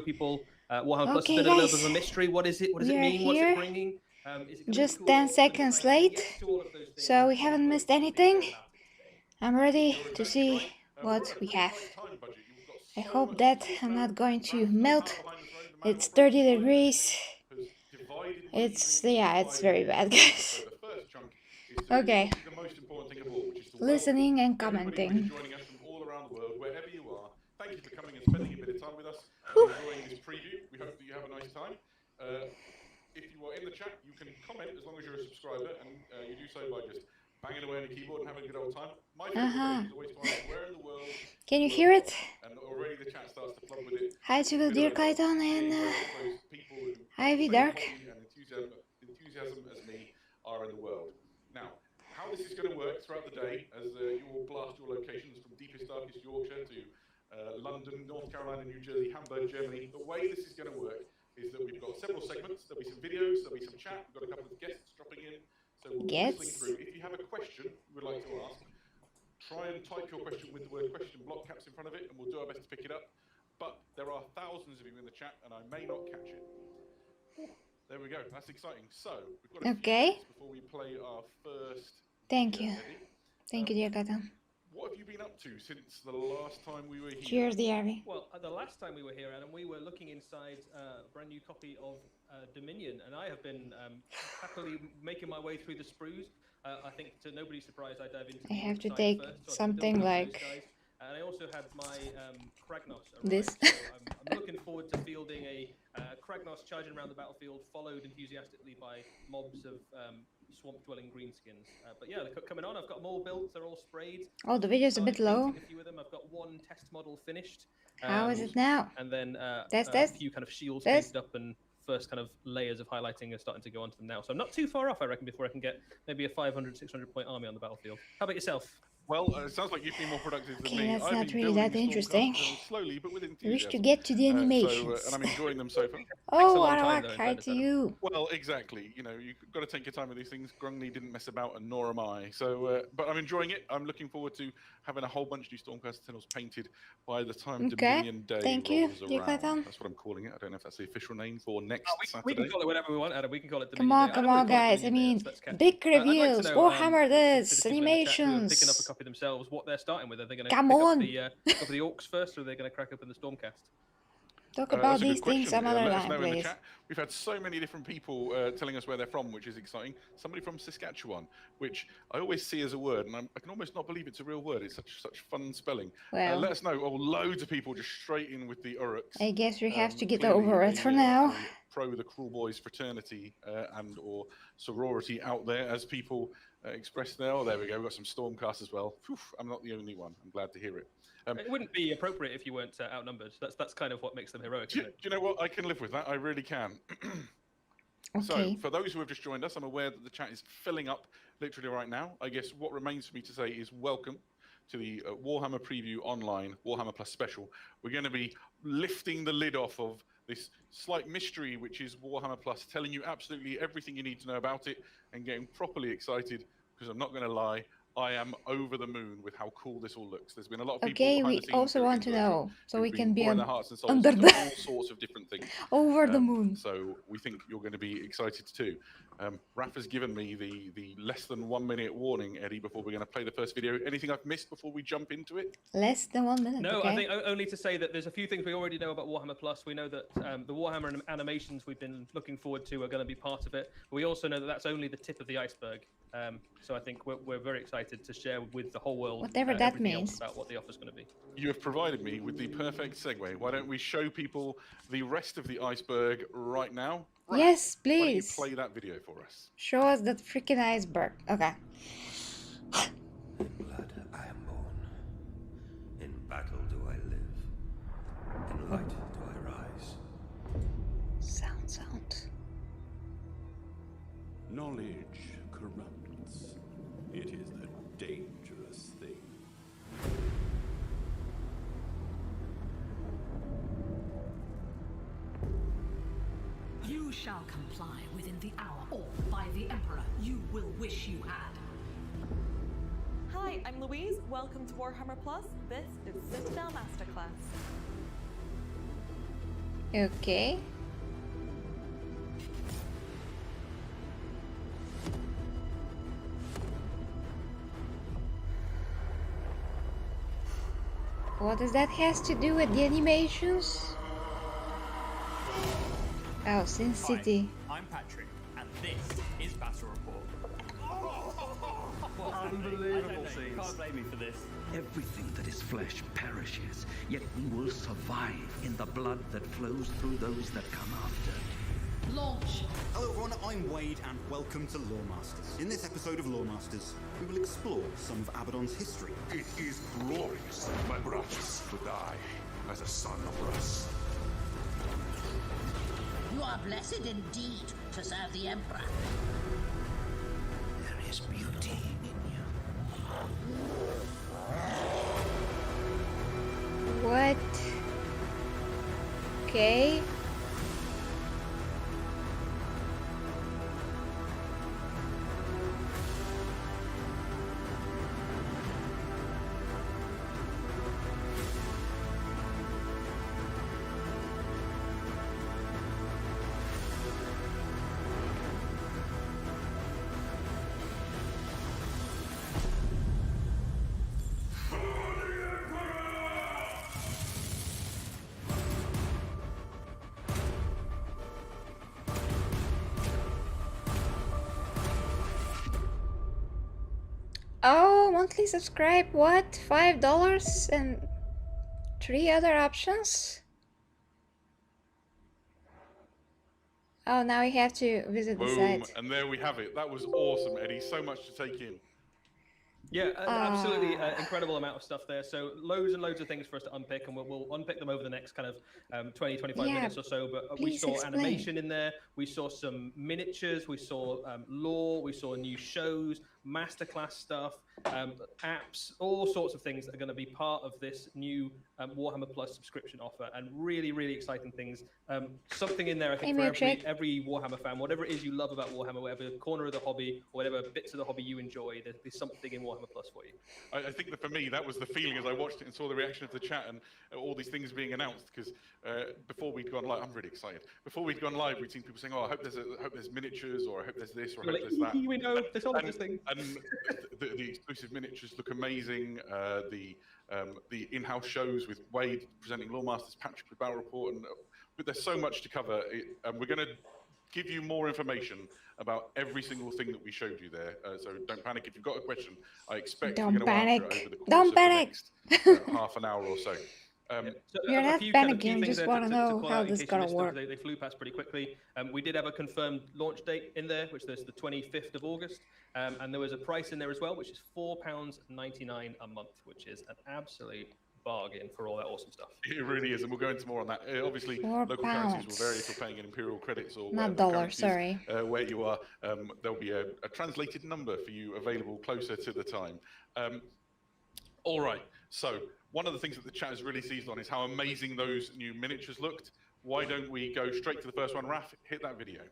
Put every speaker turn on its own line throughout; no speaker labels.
people Warhammer Plus has
Okay,
been a little bit
guys,
of a mystery. What is it? What does
we
it
are
mean? What's it
here.
bringing? Is it
Just
cool?
10 seconds late, so we haven't missed anything. I'm ready to see what we have. I hope that I'm not going to melt. It's 30 degrees. It's very bad, guys. Okay. Listening and commenting.
Thank you for coming and spending a bit of time with us and enjoying this preview. We hope that you have a nice time. If you are in the chat, you can comment as long as you're a subscriber, and you do so by just banging away on the keyboard and having a good old time. My favorite question is always to ask where in the world.
Can you hear it?
And already the chat starts to flood with it.
Hi to the Dear Kaiton and Ivy Dark.
And enthusiasm as me are in the world. Now, how this is going to work throughout the day, as you all blast your locations from deepest, darkest Yorkshire to London, North Carolina, New Jersey, Hamburg, Germany. The way this is going to work is that we've got several segments. There'll be some videos, there'll be some chat. We've got a couple of guests dropping in. So we'll be listening through. If you have a question you would like to ask, try and type your question with the word question block caps in front of it, and we'll do our best to pick it up. But there are thousands of you in the chat, and I may not catch it. There we go. That's exciting. So we've got a few minutes before we play our first.
Thank you. Thank you, Dear Kaiton.
What have you been up to since the last time we were here?
Cheers, Ivy.
Well, the last time we were here, Adam, we were looking inside a brand new copy of Dominion, and I have been happily making my way through the sprues. I think to nobody's surprise, I dive into.
I have to take something like.
And I also had my Kragnos.
This.
So I'm looking forward to fielding a Kragnos charging around the battlefield, followed enthusiastically by mobs of swamp-dwelling greenskins. But yeah, they're coming on. I've got them all built. They're all sprayed.
Oh, the video's a bit low.
A few of them. I've got one test model finished.
How is it now?
And then
test.
A few kind of shields painted up, and first kind of layers of highlighting are starting to go onto them now. So I'm not too far off, I reckon, before I can get maybe a 500, 600 point army on the battlefield. How about yourself?
Well, it sounds like you've been more productive than me.
That's not really that interesting.
Slowly, but with enthusiasm.
I wish to get to the animations.
And I'm enjoying them so far.
Oh, Arawak, hi to you.
Well, exactly. You know, you've got to take your time with these things. Grungney didn't mess about, and nor am I. So, but I'm enjoying it. I'm looking forward to having a whole bunch of new Stormcast Sentinels painted by the time Dominion Day rolls around. That's what I'm calling it. I don't know if that's the official name for next Saturday.
We can call it whatever we want, Adam. We can call it Dominion Day.
Come on, guys. I mean, big reviews, Warhammer this, animations.
Picking up a copy themselves. What they're starting with? Are they going to
pick up
the Orcs first, or are they going to crack open the Stormcast?
Talk about these things some other time, please.
We've had so many different people telling us where they're from, which is exciting. Somebody from Saskatchewan, which I always see as a word, and I can almost not believe it's a real word. It's such fun spelling.
Well,
let us know. Oh, loads of people just straight in with the Uruks.
I guess we have to get over it for now.
Pro the Cruel Boys fraternity and or sorority out there, as people express there. Oh, there we go. We've got some Stormcast as well. Whew, I'm not the only one. I'm glad to hear it.
It wouldn't be appropriate if you weren't outnumbered. That's kind of what makes them heroic.
Do you know what? I can live with that. I really can.
Okay.
So, for those who have just joined us, I'm aware that the chat is filling up literally right now. I guess what remains for me to say is welcome to the Warhammer Preview Online, Warhammer Plus Special. We're going to be lifting the lid off of this slight mystery, which is Warhammer Plus, telling you absolutely everything you need to know about it and getting properly excited, because I'm not going to lie, I am over the moon with how cool this all looks. There's been a lot of people.
Okay, we also want to know, so we can be
under the all sorts of different things.
Over the moon.
So we think you're going to be excited too. Raf has given me the less than 1 minute warning, Eddie, before we're going to play the first video. Anything I've missed before we jump into it?
Less than 1 minute.
No,
okay.
I think only to say that there's a few things we already know about Warhammer Plus. We know that the Warhammer animations we've been looking forward to are going to be part of it. We also know that that's only the tip of the iceberg. So I think we're very excited to share with the whole world
whatever that means
about what the offer's going to be.
You have provided me with the perfect segue. Why don't we show people the rest of the iceberg right now? Right.
Yes, please.
Why don't you play that video for us?
Show us that freaking iceberg. Okay.
In blood I am born. In battle do I live. In light do I rise.
Sound.
Knowledge corrupts. It is a dangerous thing.
You shall comply within the hour, or by the Emperor you will wish you had.
Hi, I'm Louise. Welcome to Warhammer Plus. This is Citadel Masterclass.
Okay. What does that has to do with the animations? Oh, Sin City.
Hi, I'm Patrick, and this is Battle Report. Unbelievable scenes. Can't blame me for this.
Everything that is flesh perishes, yet we will survive in the blood that flows through those that come after.
Launch!
Hello everyone, I'm Wade and welcome to Lawmasters. In this episode of Lawmasters, we will explore some of Abaddon's history.
It is glorious, my brothers, to die as a son of Rus.
You are blessed indeed to serve the Emperor.
There is beauty in you.
What? Okay. Oh, monthly subscribe, what? $5 and 3 other options? Oh, now we have to visit the
Boom,
site.
and there we have it. That was awesome, Eddie. So much to take in.
Yeah, absolutely incredible amount of stuff there. So loads and loads of things for us to unpick, and we'll unpick them over the next kind of 20, 25 minutes or so. But we saw animation in there. We saw some miniatures. We saw lore. We saw new shows, masterclass stuff, apps, all sorts of things that are going to be part of this new Warhammer Plus subscription offer, and really, really exciting things. Something in there, I think, for every Warhammer fan, whatever it is you love about Warhammer, whatever corner of the hobby, or whatever bits of the hobby you enjoy, there's something in Warhammer Plus for you.
I think that for me, that was the feeling as I watched it and saw the reaction of the chat and all these things being announced. Because before we'd gone live, I'm really excited. Before we'd gone live, we'd seen people saying, "Oh, I hope there's miniatures, or I hope there's this, or I hope there's that."
We know there's all of those things.
And the exclusive miniatures look amazing. The in-house shows with Wade presenting Lawmasters, Patrick with Battle Report, but there's so much to cover. And we're going to give you more information about every single thing that we showed you there. So don't panic if you've got a question. I expect we're going to answer it over the course of the next half an hour or so.
You're not panicking, you just want to know how this is going to work.
They flew past pretty quickly. We did have a confirmed launch date in there, which is the 25th of August. And there was a price in there as well, which is £4.99 a month, which is an absolute bargain for all that awesome stuff.
It really is, and we'll go into more on that. Obviously, local currencies will vary if you're paying in imperial credits or
not dollars, sorry.
Where you are, there'll be a translated number for you available closer to the time. All right, so one of the things that the chat has really seized on is how amazing those new miniatures looked. Why don't we go straight to the first one? Raf, hit that video.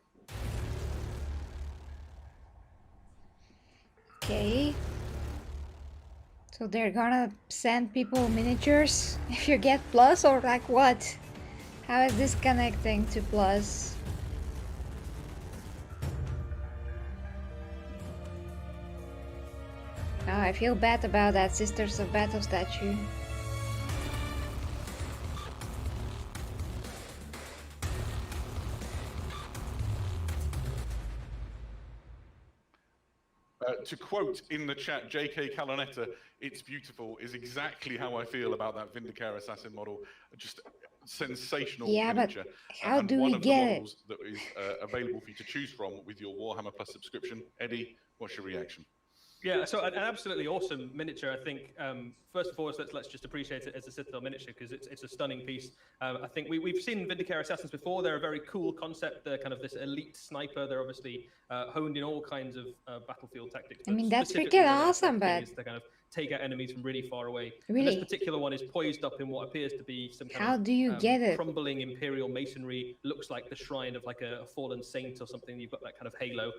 Okay. So they're gonna send people miniatures if you get Plus, or like what? How is this connecting to Plus? Oh, I feel bad about that Sisters of Battle statue.
To quote in the chat, JK Calonetta, "It's beautiful," is exactly how I feel about that Vindicator Assassin model. Just sensational miniature.
But how do we get it?
That is available for you to choose from with your Warhammer Plus subscription. Eddie, what's your reaction?
Yeah, so an absolutely awesome miniature. I think first and foremost, let's just appreciate it as a Citadel miniature because it's a stunning piece. I think we've seen Vindicator Assassins before. They're a very cool concept. They're kind of this elite sniper. They're obviously honed in all kinds of battlefield tactics.
I mean, that's freaking awesome, but
to kind of take out enemies from really far away.
Really?
And this particular one is poised up in what appears to be some kind
How
of
do you get it?
crumbling imperial masonry. Looks like the shrine of like a fallen saint or something. You've got that kind of halo.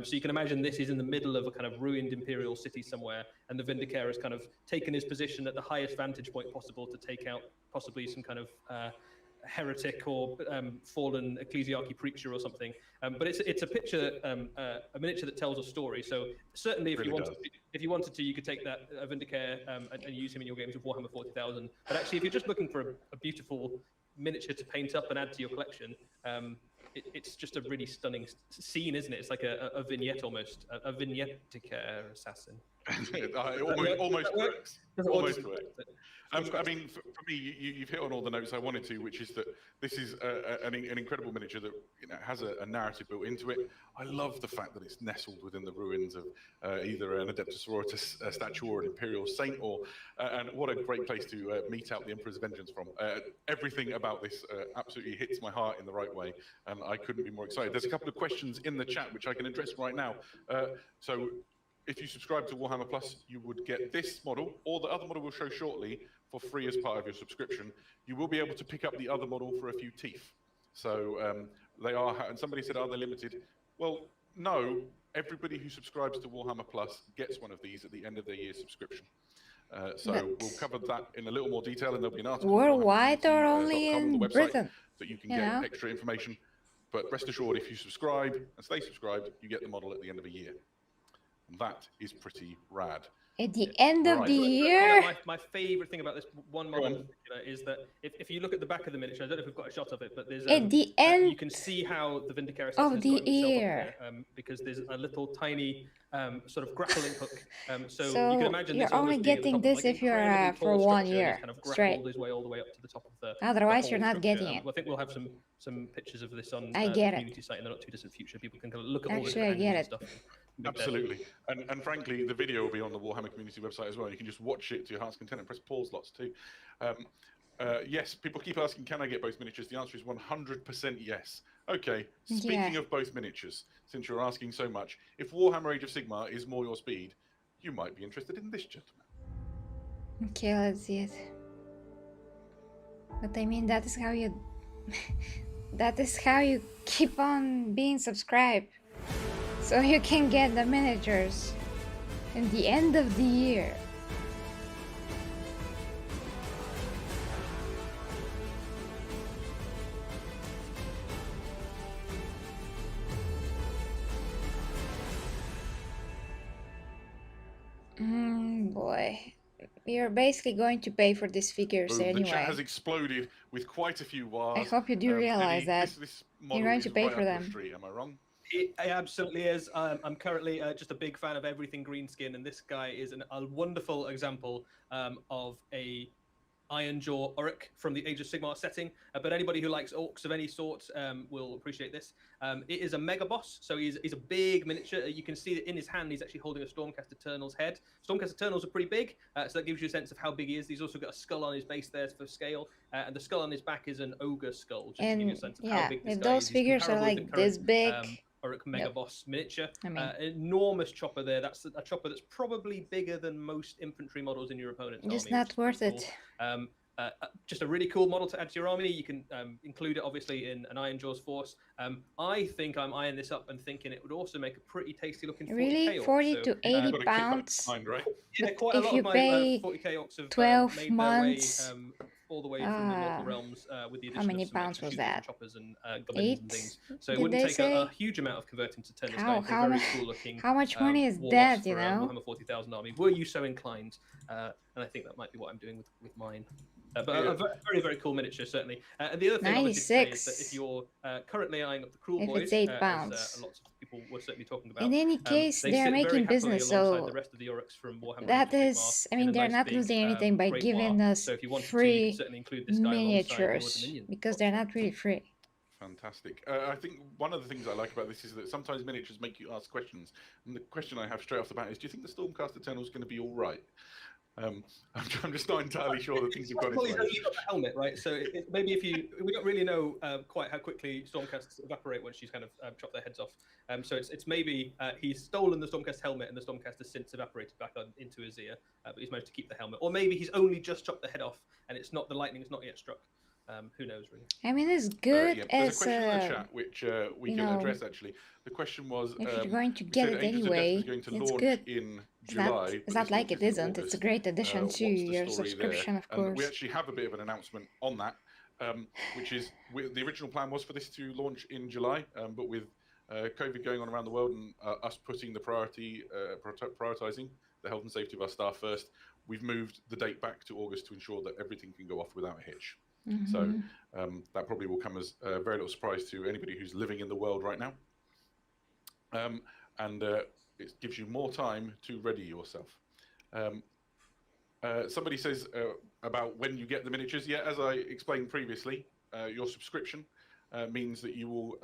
So you can imagine this is in the middle of a kind of ruined imperial city somewhere, and the Vindicator has kind of taken his position at the highest vantage point possible to take out possibly some kind of heretic or fallen ecclesiarchy preacher or something. But it's a picture, a miniature that tells a story. So certainly, if you wanted to, you could take that Vindicare and use him in your games with Warhammer 40,000. But actually, if you're just looking for a beautiful miniature to paint up and add to your collection, it's just a really stunning scene, isn't it? It's like a vignette almost, a vignette-care assassin.
Almost works. Almost works. I mean, for me, you've hit on all the notes I wanted to, which is that this is an incredible miniature that has a narrative built into it. I love the fact that it's nestled within the ruins of either an Adeptus Sororitas statue or an Imperial Saint, and what a great place to mete out the Emperor's Vengeance from. Everything about this absolutely hits my heart in the right way, and I couldn't be more excited. There's a couple of questions in the chat which I can address right now. So if you subscribe to Warhammer Plus, you would get this model, or the other model we'll show shortly, for free as part of your subscription. You will be able to pick up the other model for a few teeth. So they are, and somebody said, are they limited? Well, no, everybody who subscribes to Warhammer Plus gets one of these at the end of their year's subscription. We'll cover that in a little more detail, and there'll be an article
worldwide or only in Britain,
that you can get extra information. But rest assured, if you subscribe and stay subscribed, you get the model at the end of a year. And that is pretty rad.
At the end of the year?
My favorite thing about this one model in particular is that if you look at the back of the miniature, I don't know if we've got a shot of it, but there's
at the end
you can see how the Vindicare
of the year,
because there's a little tiny sort of grappling hook. So you can imagine
you're only getting this if you're for 1 year
kind of
straight.
His way all the way up to the top of the.
Otherwise, you're not getting it.
I think we'll have some pictures of this on
the
community site in the not too distant future. People can kind of look at all the different stuff.
Absolutely, and frankly, the video will be on the Warhammer community website as well. You can just watch it to your heart's content and press pause lots too. Yes, people keep asking, can I get both miniatures? The answer is 100% yes. Okay, speaking of both miniatures, since you're asking so much, if Warhammer Age of Sigmar is more your speed, you might be interested in this gentleman.
Okay, let's see it. But I mean, that is how you that is how you keep on being subscribed, so you can get the miniatures in the end of the year. Boy, you're basically going to pay for these figures anyway.
The chat has exploded with quite a few wars.
I hope you do realize that you're going to pay for them.
Am I wrong?
It absolutely is. I'm currently just a big fan of everything greenskin, and this guy is a wonderful example of a Ironjaw Orc from the Age of Sigmar setting. But anybody who likes orcs of any sort will appreciate this. It is a mega boss, so he's a big miniature. You can see that in his hand he's actually holding a Stormcast Eternal's head. Stormcast Eternals are pretty big, so that gives you a sense of how big he is. He's also got a skull on his base there for scale, and the skull on his back is an ogre skull, just to give you a sense of how big this
if
guy
those
is.
figures are like this big.
Orc Mega Boss miniature.
I mean,
enormous chopper there. That's a chopper that's probably bigger than most infantry models in your opponent's army.
Just not worth it.
Just a really cool model to add to your army. You can include it obviously in an Ironjaw's force. I think I'm eyeing this up and thinking it would also make a pretty tasty looking 40k
really
orc.
40 to 80 pounds.
Right?
Yeah, quite a lot
if you
of my
pay
40k orcs have
12
made
months.
their way all the way from the Mortal Realms with the addition
how many
of some
pounds was
extra
that?
choppers and goblins and things. So it
Did
wouldn't
they
take
say?
a huge amount of converting to turn this guy into a very cool looking.
How much money is
war
that?
boss
You
for,
know,
Warhammer 40,000 army. Were you so inclined? And I think that might be what I'm doing with mine. But a very, very cool miniature, certainly. And the other thing I would say is that if you're currently eyeing up the Cruel Boys,
it's 8 pounds.
as lots of people were certainly talking about.
In any case, they are making business, so
the rest of the Orcs from Warhammer
that is, I mean, they're not losing anything by giving us free miniatures, because they're not really free.
Fantastic. I think one of the things I like about this is that sometimes miniatures make you ask questions. And the question I have straight off the bat is, do you think the Stormcast Eternal is going to be all right? I'm just not entirely sure that things have gone
Well, you've got the helmet, right? So maybe we don't really know quite how quickly Stormcasts evaporate once she's kind of chopped their heads off. So it's maybe he's stolen the Stormcast helmet and the Stormcast has since evaporated back into his ear, but he's managed to keep the helmet. Or maybe he's only just chopped the head off and the lightning's not yet struck. Who knows, really?
I mean, it's good
There's a question in the chat which we can address, actually. The question was,
if you're going to get it anyway, it's good.
In July,
it's not like it isn't. It's a great addition to your subscription, of course.
And we actually have a bit of an announcement on that. which is the original plan was for this to launch in July, but with COVID going on around the world and us putting the prioritizing the health and safety of our staff first, we've moved the date back to August to ensure that everything can go off without a hitch. So that probably will come as a very little surprise to anybody who's living in the world right now. And it gives you more time to ready yourself. Somebody says about when you get the miniatures. Yeah, as I explained previously, your subscription means that you will,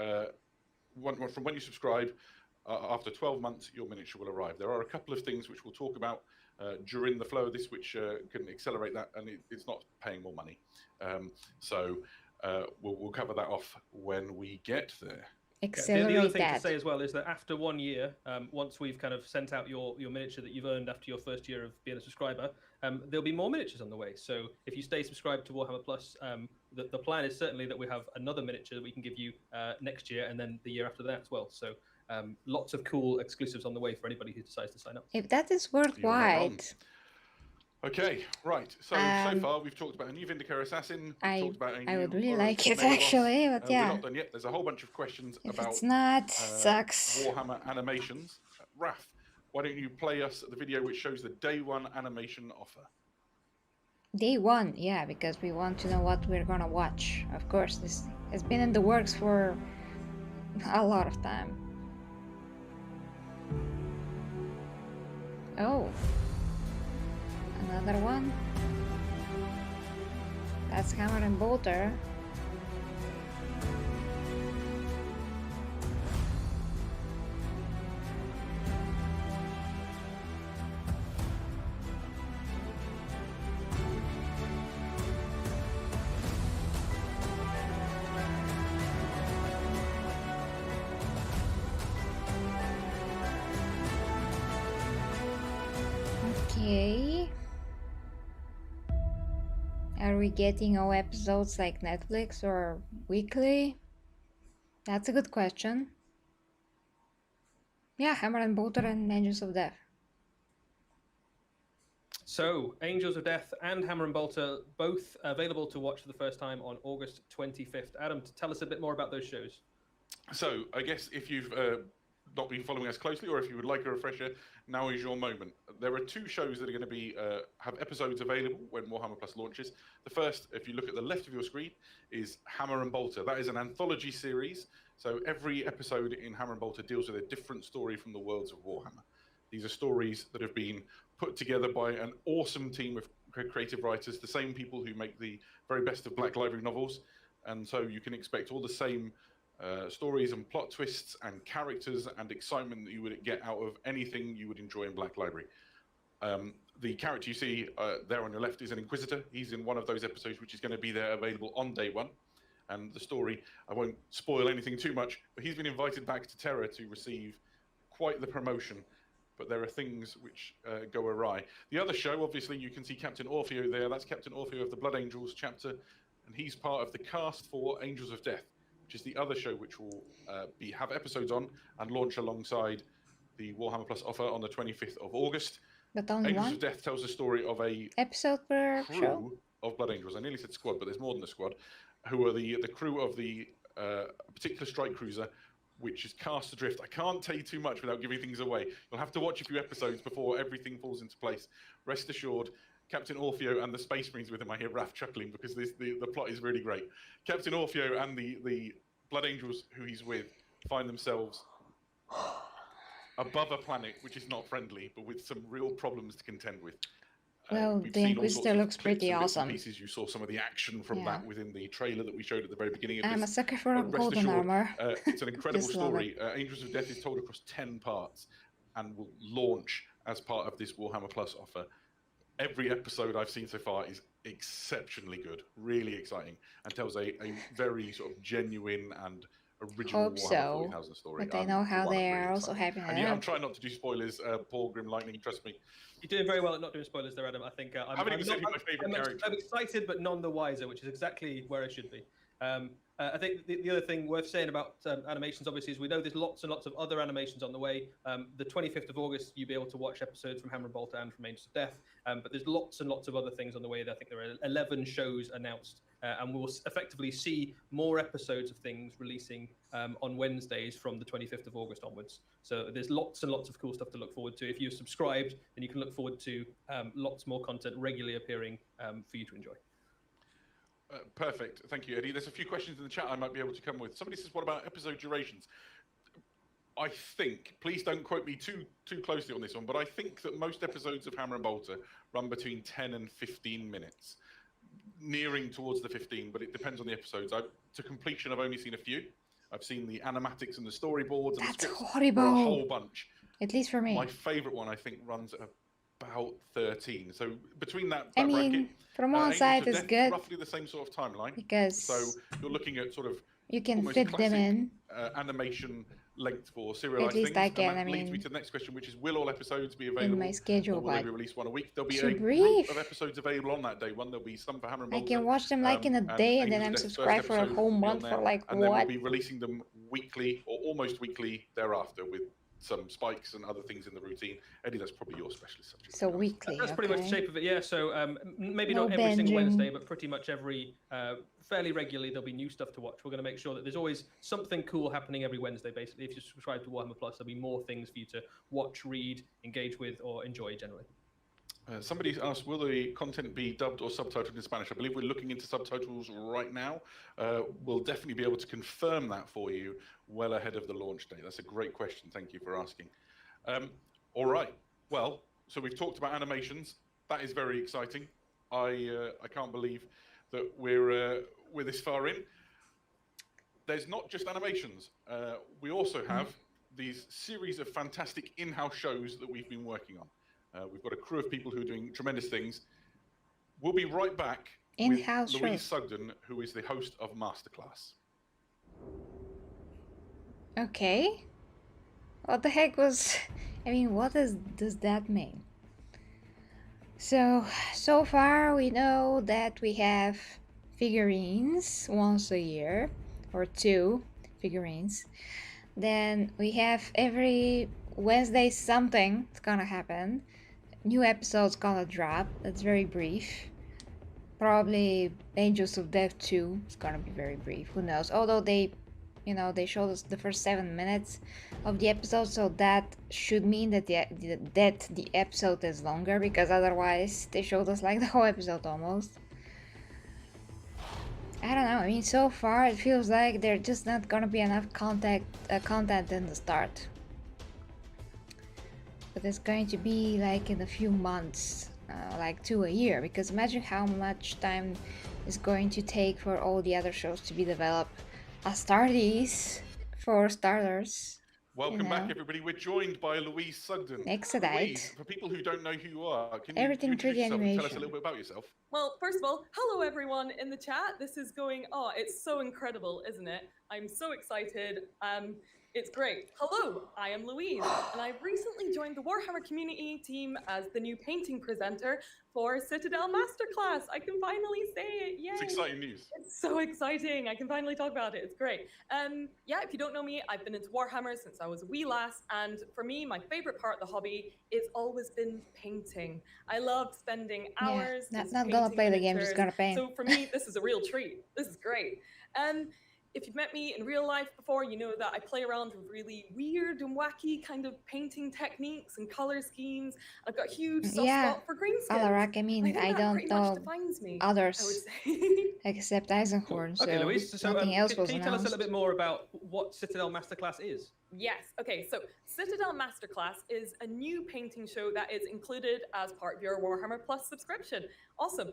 from when you subscribe, after 12 months, your miniature will arrive. There are a couple of things which we'll talk about during the flow of this, which can accelerate that, and it's not paying more money. So we'll cover that off when we get there.
Accelerate
the other thing
that.
to say as well is that after 1 year, once we've kind of sent out your miniature that you've earned after your first year of being a subscriber, there'll be more miniatures on the way. So if you stay subscribed to Warhammer Plus, the plan is certainly that we have another miniature that we can give you next year and then the year after that as well. So lots of cool exclusives on the way for anybody who decides to sign up.
If that is worldwide.
Okay, right. So far we've talked about a new Vindicator Assassin.
I would really like it
Megaboss.
actually, but yeah.
We're not done yet. There's a whole bunch of questions
If
about
it's not, sucks.
Warhammer Animations. Raf, why don't you play us the video which shows the day one animation offer?
Day one, yeah, because we want to know what we're gonna watch. Of course, this has been in the works for a lot of time. Oh. Another one. That's Hammer and Bolter. Okay. Are we getting all episodes like Netflix or weekly? That's a good question. Yeah, Hammer and Bolter and Angels of Death.
So, Angels of Death and Hammer and Bolter, both available to watch for the first time on August 25th. Adam, tell us a bit more about those shows.
So, I guess if you've not been following us closely, or if you would like a refresher, now is your moment. There are two shows that are going to be have episodes available when Warhammer Plus launches. The first, if you look at the left of your screen, is Hammer and Bolter. That is an anthology series. So every episode in Hammer and Bolter deals with a different story from the worlds of Warhammer. These are stories that have been put together by an awesome team of creative writers, the same people who make the very best of Black Library novels. And so you can expect all the same stories and plot twists and characters and excitement that you would get out of anything you would enjoy in Black Library. The character you see there on your left is an Inquisitor. He's in one of those episodes, which is going to be there available on day one. And the story, I won't spoil anything too much, but he's been invited back to Terra to receive quite the promotion. But there are things which go awry. The other show, obviously, you can see Captain Orfeo there. That's Captain Orfeo of the Blood Angels chapter. And he's part of the cast for Angels of Death, which is the other show which will have episodes on and launch alongside the Warhammer Plus offer on the 25th of August.
But only
Angels
one
of Death tells the story of a
episode per
crew
show?
of Blood Angels. I nearly said squad, but there's more than a squad, who are the crew of the particular strike cruiser, which is cast adrift. I can't tell you too much without giving things away. You'll have to watch a few episodes before everything falls into place. Rest assured, Captain Orfeo and the Space Marines with him, I hear Raph chuckling because the plot is really great. Captain Orfeo and the Blood Angels who he's with find themselves above a planet which is not friendly, but with some real problems to contend with.
Well, the Inquisitor looks pretty awesome.
Pieces. You saw some of the action from that within the trailer that we showed at the very beginning of
I'm
this.
a sucker for golden armor.
It's an incredible
Just love
story. Angels of Death is told across 10 parts and will launch as part of this Warhammer Plus offer. Every episode I've seen so far is exceptionally good, really exciting, and tells a very sort of genuine and original
Hope
Warhammer
so.
40,000 story.
But I know how they are
really
also having
and yeah, I'm trying not to do spoilers, Paul Grim Lightning, trust me.
You're doing very well at not doing spoilers there, Adam. I think
I haven't even said who my favourite character.
I'm excited, but none the wiser, which is exactly where I should be. I think the other thing worth saying about animations, obviously, is we know there's lots and lots of other animations on the way. The 25th of August, you'll be able to watch episodes from Hammer and Bolter and from Angels of Death. But there's lots and lots of other things on the way. I think there are 11 shows announced and we'll effectively see more episodes of things releasing on Wednesdays from the 25th of August onwards. So there's lots and lots of cool stuff to look forward to. If you're subscribed, then you can look forward to lots more content regularly appearing for you to enjoy.
Perfect. Thank you, Eddie. There's a few questions in the chat I might be able to come with. Somebody says, what about episode durations? I think, please don't quote me too closely on this one, but I think that most episodes of Hammer and Bolter run between 10 and 15 minutes, nearing towards the 15, but it depends on the episodes. To completion, I've only seen a few. I've seen the animatics and the storyboards and the scripts.
Horrible.
A whole bunch.
At least for me.
My favourite one, I think, runs at about 13. So between that
I mean,
bracket,
from one side it's good.
Roughly the same sort of timeline.
Because
so you're looking at sort of
you can fit them in.
Animation length for serialized
At least
things.
I can.
And that leads me to the next question, which is: will all episodes be available
in my schedule?
Or will they be released one a week? There'll be
too
a
brief.
group of episodes available on that day. There'll be some for Hammer and
I
Bolter.
can watch them like in a day, and then I'm subscribed for a whole month for like
and
what?
then we'll be releasing them weekly or almost weekly thereafter with some spikes and other things in the routine. Eddie, that's probably your specialist subject.
So weekly.
That's pretty much the shape of it, yeah. So maybe
No
not every single
binging.
Wednesday, but pretty much every fairly regularly there'll be new stuff to watch. We're going to make sure that there's always something cool happening every Wednesday. Basically, if you subscribe to Warhammer Plus, there'll be more things for you to watch, read, engage with, or enjoy generally.
Somebody asked, will the content be dubbed or subtitled in Spanish? I believe we're looking into subtitles right now. We'll definitely be able to confirm that for you well ahead of the launch date. That's a great question. Thank you for asking. All right. Well, so we've talked about animations. That is very exciting. I can't believe that we're this far in. There's not just animations. We also have these series of fantastic in-house shows that we've been working on. We've got a crew of people who are doing tremendous things. We'll be right back
in-house
with Louise Sugden, who is the host of Masterclass.
Okay. What the heck was... I mean, what does that mean? So far we know that we have figurines once a year, or 2 figurines. Then we have every Wednesday something's gonna happen. New episodes gonna drop. That's very brief. Probably Angels of Death 2 is gonna be very brief. Who knows? Although they showed us the first 7 minutes of the episode, so that should mean that the episode is longer, because otherwise they showed us like the whole episode almost. I don't know. I mean, so far it feels like there's just not gonna be enough content in the start. But it's going to be like in a few months, like 2 a year, because imagine how much time it's going to take for all the other shows to be developed. Astartes, for starters.
Welcome back, everybody. We're joined by Louise Sugden.
Louise,
for people who don't know who you are, can you
Everything
introduce
3D
yourself and tell us a
animation.
little bit about yourself?
Well, first of all, hello everyone in the chat. This is going, it's so incredible, isn't it? I'm so excited. It's great. Hello, I am Louise, and I've recently joined the Warhammer community team as the new painting presenter for Citadel Masterclass. I can finally say it, yay!
It's exciting news.
It's so exciting. I can finally talk about it. It's great. Yeah, if you don't know me, I've been into Warhammer since I was a wee lass, and for me, my favorite part of the hobby has always been painting. I love spending hours.
Not gonna play the game, just gonna paint.
So for me, this is a real treat. This is great. If you've met me in real life before, you know that I play around with really weird and wacky kind of painting techniques and color schemes. I've got a huge soft spot for green skins.
Alarak, I mean, I don't know others except Eisenhorn, so
okay, Louise,
nothing else was
can you tell us a little bit more about what Citadel Masterclass is?
Yes. Okay, so Citadel Masterclass is a new painting show that is included as part of your Warhammer Plus subscription. Awesome.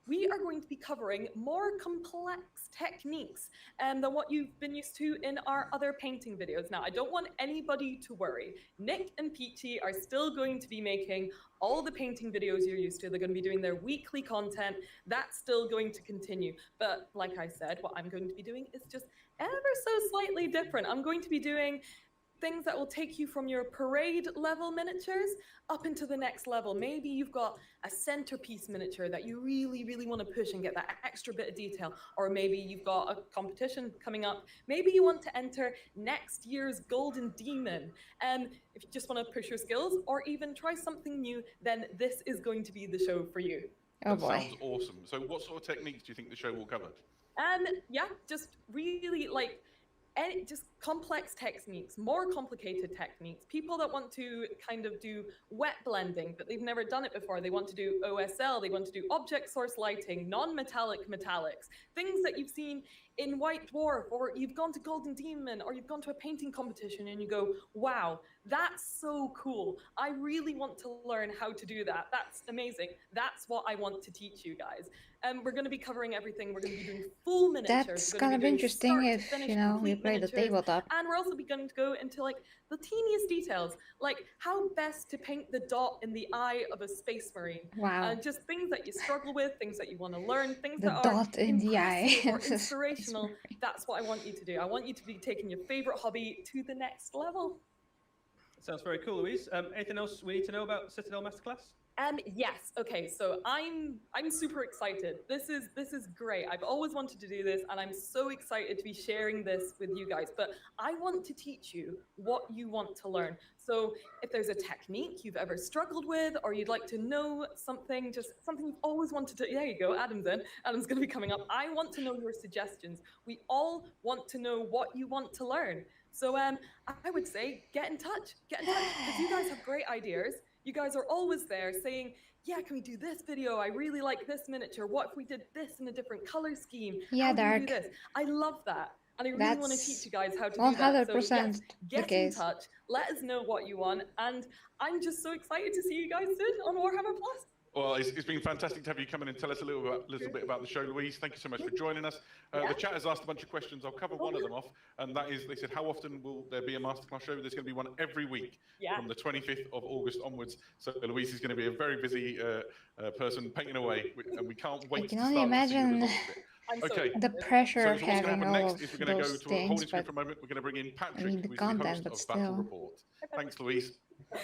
We are going to be covering more complex techniques than what you've been used to in our other painting videos. Now, I don't want anybody to worry. Nick and Peachy are still going to be making all the painting videos you're used to. They're going to be doing their weekly content. That's still going to continue. But like I said, what I'm going to be doing is just ever so slightly different. I'm going to be doing things that will take you from your parade level miniatures up into the next level. Maybe you've got a centerpiece miniature that you really, really want to push and get that extra bit of detail. Or maybe you've got a competition coming up. Maybe you want to enter next year's Golden Demon. If you just want to push your skills or even try something new, then this is going to be the show for you.
Oh
That
boy.
sounds awesome. So what sort of techniques do you think the show will cover?
Yeah, just really like just complex techniques, more complicated techniques. People that want to kind of do wet blending, but they've never done it before. They want to do OSL, they want to do object source lighting, non-metallic metallics, things that you've seen in White Dwarf, or you've gone to Golden Demon, or you've gone to a painting competition and you go, wow, that's so cool. I really want to learn how to do that. That's amazing. That's what I want to teach you guys. We're going to be covering everything. We're going to be doing full miniatures.
That's
We're
kind
gonna
of
be doing
interesting
start to
if,
finish
you know, you
complete
play the
miniatures.
tabletop.
And we're also going to go into like the teeniest details, like how best to paint the dot in the eye of a space marine.
Wow.
Just things that you struggle with, things that you want to learn, things
The
that are
dot in the eye.
impressive or inspirational. That's what I want you to do. I want you to be taking your favorite hobby to the next level.
Sounds very cool, Louise. Anything else we need to know about Citadel Masterclass?
Yes. Okay. So I'm super excited. This is great. I've always wanted to do this, and I'm so excited to be sharing this with you guys. But I want to teach you what you want to learn. So if there's a technique you've ever struggled with, or you'd like to know something, just something you've always wanted to, there you go. Adam's in. Adam's going to be coming up. I want to know your suggestions. We all want to know what you want to learn. So I would say get in touch because you guys have great ideas. You guys are always there saying, yeah, can we do this video? I really like this miniature. What if we did this in a different color scheme?
Yeah,
how do
Dark.
we do this? I love that. And I really
That's
want to teach you guys how to
100%
do that. So yes,
the
get in
case.
touch. Let us know what you want. And I'm just so excited to see you guys soon on Warhammer Plus.
Well, it's been fantastic to have you come in and tell us a little bit about the show, Louise. Thank you so much for joining us. The chat has asked a bunch of questions. I'll cover one of them off, and that is, they said, how often will there be a masterclass show? There's going to be one every week from the 25th of August onwards. So Louise is going to be a very busy person painting away, and we can't wait to
I can
start
only
to see the
imagine
results of it. Okay.
the pressure
So
of
what's going to
having
happen
all
next
of
is we're going to go
those
to a
things,
holding screen
but
for a moment. We're going to bring in Patrick,
I mean, the
who's
content,
the
but
host of Battle
still.
Report. Thanks, Louise.
Bye,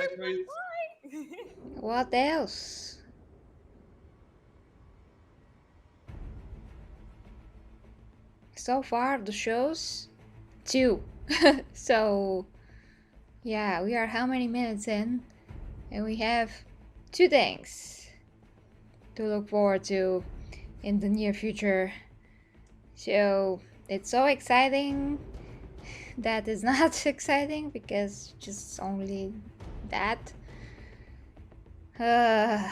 everyone. Bye.
What else? So far, the shows, 2. So, yeah, we are how many minutes in? And we have 2 things to look forward to in the near future. So, it's so exciting that it's not exciting because just only that. Yeah.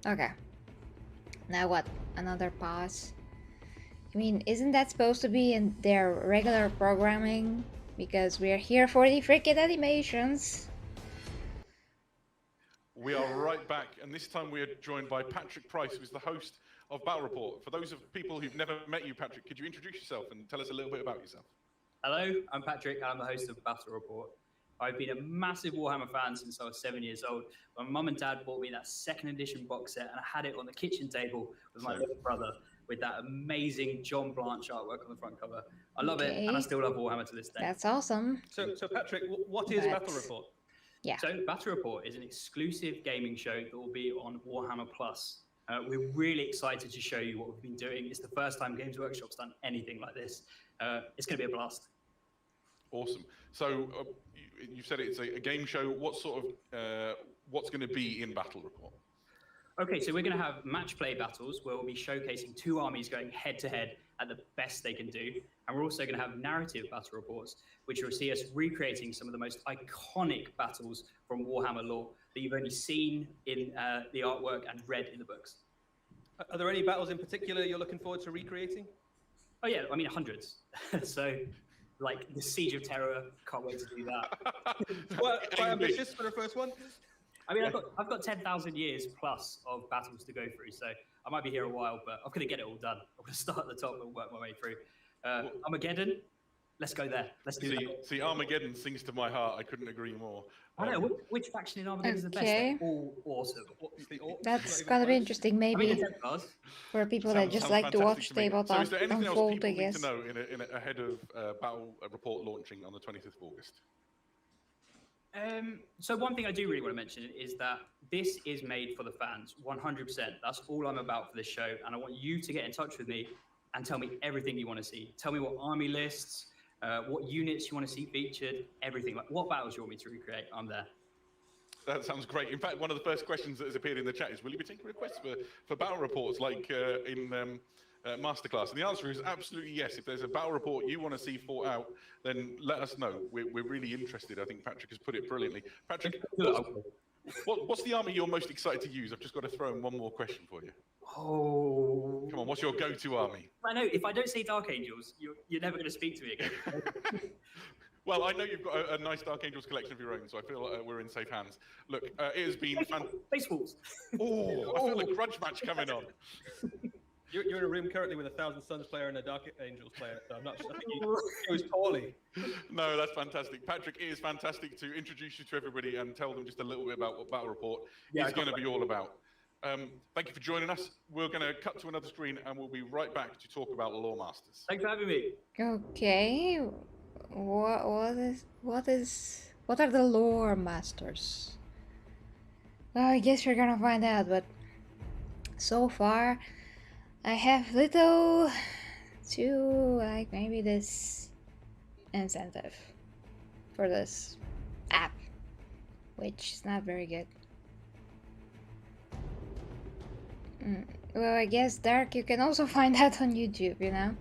Okay. Now what? Another pause? I mean, isn't that supposed to be in their regular programming? Because we're here for the freaking animations.
We are right back, and this time we are joined by Patrick Price, who's the host of Battle Report. For those of people who've never met you, Patrick, could you introduce yourself and tell us a little bit about yourself?
Hello, I'm Patrick, and I'm the host of Battle Report. I've been a massive Warhammer fan since I was 7 years old. My mum and dad bought me that 2nd edition box set, and I had it on the kitchen table with my little brother with that amazing John Blanche artwork on the front cover. I love it, and I still love Warhammer to this day.
That's awesome.
So Patrick, what is Battle Report?
Yeah.
So Battle Report is an exclusive gaming show that will be on Warhammer Plus. We're really excited to show you what we've been doing. It's the first time Games Workshop's done anything like this. It's going to be a blast.
Awesome. So you said it's a game show. What sort of what's going to be in Battle Report?
Okay, so we're going to have match play battles where we'll be showcasing 2 armies going head to head at the best they can do. And we're also going to have narrative battle reports, which will see us recreating some of the most iconic battles from Warhammer lore that you've only seen in the artwork and read in the books.
Are there any battles in particular you're looking forward to recreating?
Oh yeah, I mean hundreds. So like the Siege of Terror, can't wait to do that.
Quite ambitious for the first one.
I mean, I've got 10,000 years plus of battles to go through, so I might be here a while, but I'm going to get it all done. I'm going to start at the top and work my way through. Armageddon, let's go there. Let's do that.
See, Armageddon sings to my heart. I couldn't agree more.
I know, which faction in Armageddon is the best? They're all awesome.
That's gonna be interesting, maybe, for people that just like to watch tabletop
So is there anything else
unfold,
people
I
need
guess.
to know ahead of Battle Report launching on the 25th of August?
So one thing I do really want to mention is that this is made for the fans, 100%. That's all I'm about for this show, and I want you to get in touch with me and tell me everything you want to see. Tell me what army lists, what units you want to see featured, everything. Like what battles you want me to recreate, I'm there.
That sounds great. In fact, one of the first questions that has appeared in the chat is, will you be taking requests for battle reports like in Masterclass? And the answer is absolutely yes. If there's a battle report you want to see fought out, then let us know. We're really interested. I think Patrick has put it brilliantly. Patrick, what's the army you're most excited to use? I've just got to throw in one more question for you.
Oh.
Come on, what's your go-to army?
I know, if I don't say Dark Angels, you're never going to speak to me again.
Well, I know you've got a nice Dark Angels collection of your own, so I feel we're in safe hands. Look, it has been
Baseballs.
Oh, I feel a grudge match coming on.
You're in a room currently with a Thousand Suns player and a Dark Angels player, so I'm not sure. I think it was poorly.
No, that's fantastic. Patrick, it is fantastic to introduce you to everybody and tell them just a little bit about what Battle Report is going to be all about. Thank you for joining us. We're going to cut to another screen and we'll be right back to talk about Lore Masters.
Thanks for having me.
Okay. What are the Lore Masters? Well, I guess we're gonna find out, but so far I have little to like maybe this incentive for this app, which is not very good. Well, I guess Dark you can also find that on YouTube, you know.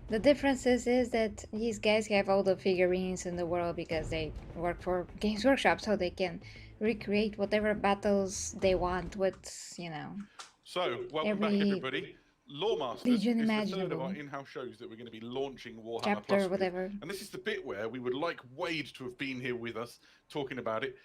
The difference is that these guys have all the figurines in the world because they work for Games Workshop, so they can recreate whatever battles they want with, you know.
So, welcome back everybody. Lore Masters is the third of our in-house shows that we're going to be launching Warhammer
Chapter,
Plus
whatever.
With. And this is the bit where we would like Wade to have been here with us talking about it.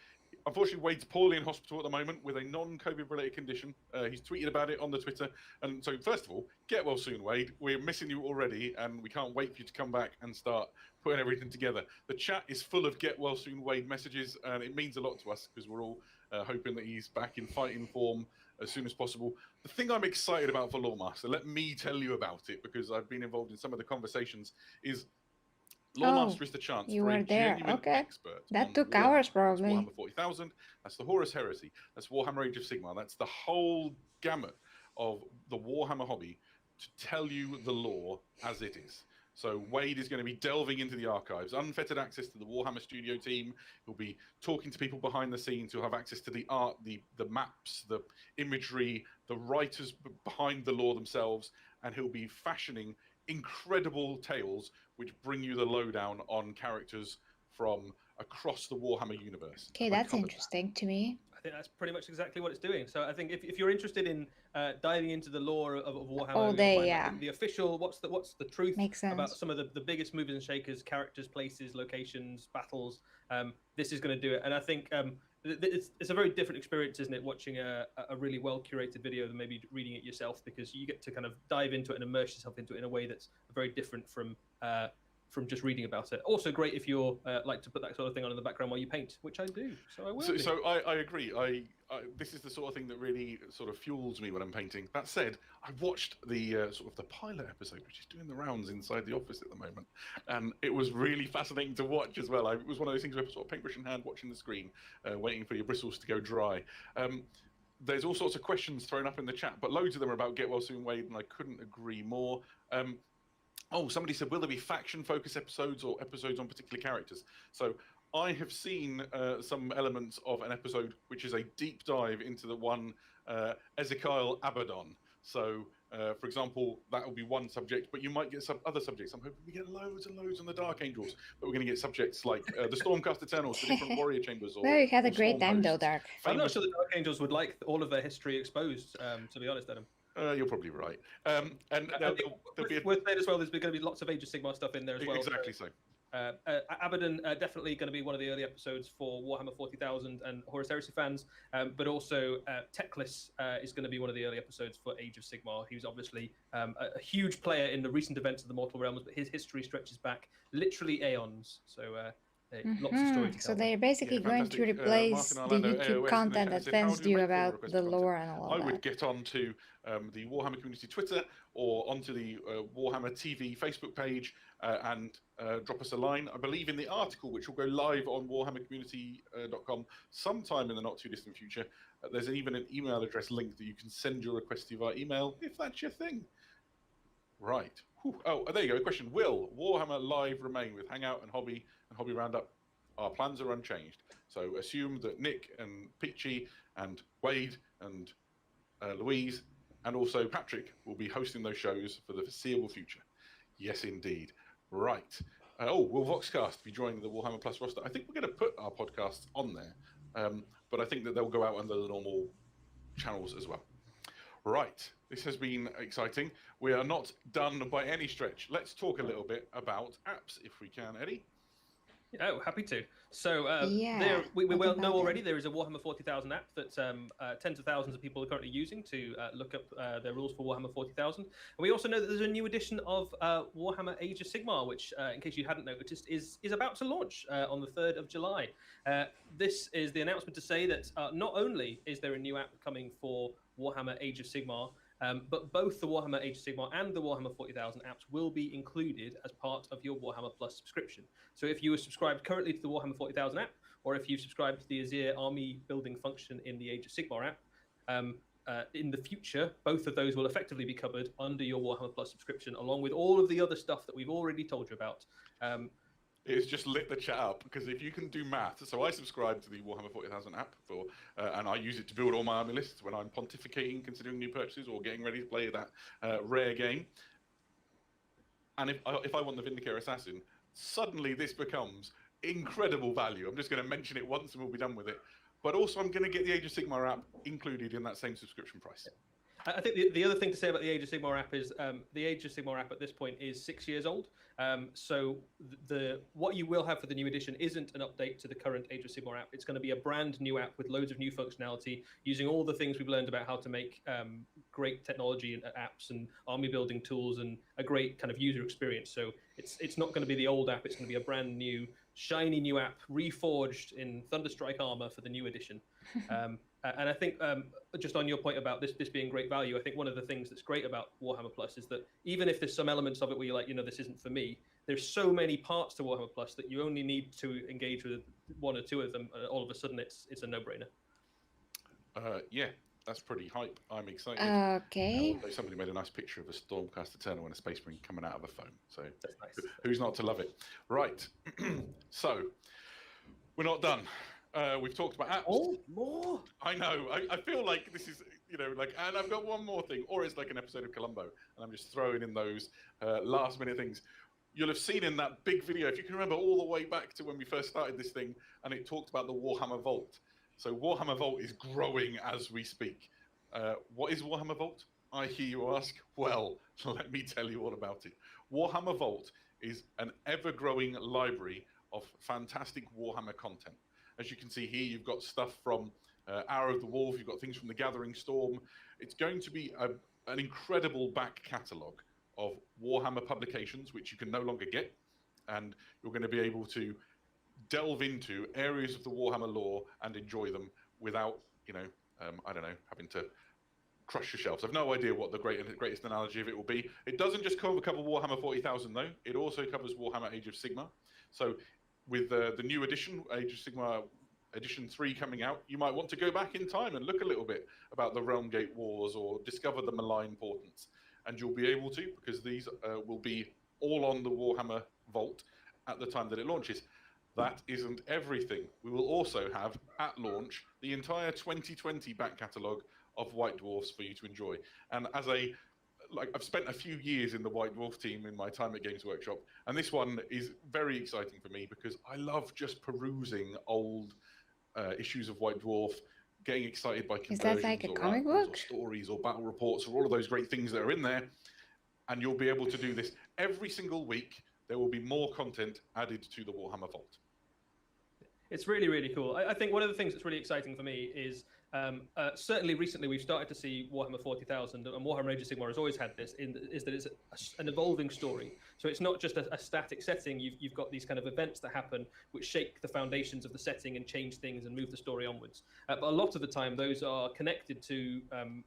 Unfortunately, Wade's poorly in hospital at the moment with a non-COVID related condition. He's tweeted about it on the Twitter. And so, first of all, get well soon, Wade. We're missing you already, and we can't wait for you to come back and start putting everything together. The chat is full of get well soon, Wade messages, and it means a lot to us because we're all hoping that he's back in fighting form as soon as possible. The thing I'm excited about for Lore Master, let me tell you about it because I've been involved in some of the conversations, is Lore Master is the chance for a genuine expert.
That took hours, probably.
That's Warhammer 40,000. That's the Horus Heresy. That's Warhammer Age of Sigmar. That's the whole gamut of the Warhammer hobby to tell you the lore as it is. So Wade is going to be delving into the archives, unfettered access to the Warhammer studio team. He'll be talking to people behind the scenes who'll have access to the art, the maps, the imagery, the writers behind the lore themselves, and he'll be fashioning incredible tales which bring you the lowdown on characters from across the Warhammer universe.
Okay, that's interesting to me.
I think that's pretty much exactly what it's doing. So I think if you're interested in diving into the lore of Warhammer,
all day, yeah.
The official, what's the truth
Makes sense.
about some of the biggest movers and shakers, characters, places, locations, battles, this is going to do it. And I think it's a very different experience, isn't it, watching a really well curated video than maybe reading it yourself, because you get to kind of dive into it and immerse yourself into it in a way that's very different from just reading about it. Also great if you're like to put that sort of thing on in the background while you paint, which I do. So I will.
So I agree. This is the sort of thing that really sort of fuels me when I'm painting. That said, I watched the sort of the pilot episode, which is doing the rounds inside the office at the moment, and it was really fascinating to watch as well. It was one of those things where sort of paintbrush in hand, watching the screen, waiting for your bristles to go dry. There's all sorts of questions thrown up in the chat, but loads of them are about Get Well Soon, Wade, and I couldn't agree more. Oh, somebody said, will there be faction-focused episodes or episodes on particular characters? So I have seen some elements of an episode which is a deep dive into the one Ezekiel Abaddon. So, for example, that will be one subject, but you might get some other subjects. I'm hoping we get loads and loads on the Dark Angels, but we're going to get subjects like the Stormcast Eternals, the different warrior chambers.
Well, you had a great time though, Dark.
I'm not sure the Dark Angels would like all of their history exposed, to be honest, Adam.
You're probably right. And there'll be
worth saying as well, there's going to be lots of Age of Sigmar stuff in there as well.
Exactly so.
Abaddon definitely going to be one of the early episodes for Warhammer 40,000 and Horus Heresy fans, but also Teclis is going to be one of the early episodes for Age of Sigmar. He was obviously a huge player in the recent events of the Mortal Realms, but his history stretches back literally aeons. So lots of story to tell.
So they're basically going to replace the YouTube content that fans do about the lore and all that.
I would get onto the Warhammer community Twitter or onto the Warhammer TV Facebook page and drop us a line. I believe in the article, which will go live on warhammercommunity.com sometime in the not too distant future, there's even an email address link that you can send your request to via email if that's your thing. Right. Whew. Oh, there you go. Question: will Warhammer Live remain with Hangout and Hobby Roundup? our plans are unchanged. So assume that Nick and Peachy and Wade and Louise and also Patrick will be hosting those shows for the foreseeable future. Yes, indeed. Right. Will Voxcast be joining the Warhammer Plus roster? I think we're going to put our podcasts on there, but I think that they'll go out under the normal channels as well. Right. This has been exciting. We are not done by any stretch. Let's talk a little bit about apps, if we can, Eddie.
Oh, happy to. So
Yeah,
we
what
well
about
know
it?
already there is a Warhammer 40,000 app that tens of thousands of people are currently using to look up their rules for Warhammer 40,000. And we also know that there's a new edition of Warhammer Age of Sigmar, which, in case you hadn't noticed, is about to launch on the 3rd of July. This is the announcement to say that not only is there a new app coming for Warhammer Age of Sigmar, but both the Warhammer Age of Sigmar and the Warhammer 40,000 apps will be included as part of your Warhammer Plus subscription. So if you are subscribed currently to the Warhammer 40,000 app, or if you've subscribed to the Azir army building function in the Age of Sigmar app, in the future, both of those will effectively be covered under your Warhammer Plus subscription, along with all of the other stuff that we've already told you about.
It's just lit the chat up, because if you can do math, so I subscribe to the Warhammer 40,000 app and I use it to build all my army lists when I'm pontificating, considering new purchases or getting ready to play that rare game. And if I want the Vindicator Assassin, suddenly this becomes incredible value. I'm just going to mention it once and we'll be done with it. But also I'm going to get the Age of Sigmar app included in that same subscription price.
I think the other thing to say about the Age of Sigmar app is the Age of Sigmar app at this point is 6 years old. So what you will have for the new edition isn't an update to the current Age of Sigmar app. It's going to be a brand new app with loads of new functionality, using all the things we've learned about how to make great technology and apps and army building tools and a great kind of user experience. So it's not going to be the old app. It's going to be a brand new, shiny new app, reforged in Thunderstrike armor for the new edition. And I think just on your point about this being great value, I think one of the things that's great about Warhammer Plus is that even if there's some elements of it where you're like, this isn't for me, there's so many parts to Warhammer Plus that you only need to engage with one or two of them, and all of a sudden it's a no-brainer.
Yeah, that's pretty hype. I'm excited.
Okay.
Somebody made a nice picture of a Stormcast Eternal and a Space Marine coming out of a phone. So
that's nice.
Who's not to love it? Right. So we're not done. We've talked about apps.
Oh, more?
I know. I feel like this is, and I've got one more thing, or it's like an episode of Columbo, and I'm just throwing in those last minute things. You'll have seen in that big video, if you can remember all the way back to when we first started this thing, and it talked about the Warhammer Vault. So Warhammer Vault is growing as we speak. What is Warhammer Vault? I hear you ask. Well, let me tell you all about it. Warhammer Vault is an ever-growing library of fantastic Warhammer content. As you can see here, you've got stuff from Hour of the Wolf, you've got things from the Gathering Storm. It's going to be an incredible back catalogue of Warhammer publications, which you can no longer get. And you're going to be able to delve into areas of the Warhammer lore and enjoy them without, having to crush your shelves. I've no idea what the greatest analogy of it will be. It doesn't just cover Warhammer 40,000, though. It also covers Warhammer Age of Sigmar. So with the new edition, Age of Sigmar Edition 3 coming out, you might want to go back in time and look a little bit about the Realmgate Wars or discover the Malign Portents. And you'll be able to, because these will be all on the Warhammer Vault at the time that it launches. That isn't everything. We will also have, at launch, the entire 2020 back catalogue of White Dwarfs for you to enjoy. And I've spent a few years in the White Dwarf team in my time at Games Workshop, and this one is very exciting for me because I love just perusing old issues of White Dwarf, getting excited by conversions,
is that like a
or
comic
articles,
book?
or stories or battle reports or all of those great things that are in there. And you'll be able to do this every single week. There will be more content added to the Warhammer Vault.
It's really, really cool. I think one of the things that's really exciting for me is certainly recently we've started to see Warhammer 40,000, and Warhammer Age of Sigmar has always had this, is that it's an evolving story. So it's not just a static setting. You've got these kind of events that happen which shake the foundations of the setting and change things and move the story onwards. But a lot of the time those are connected to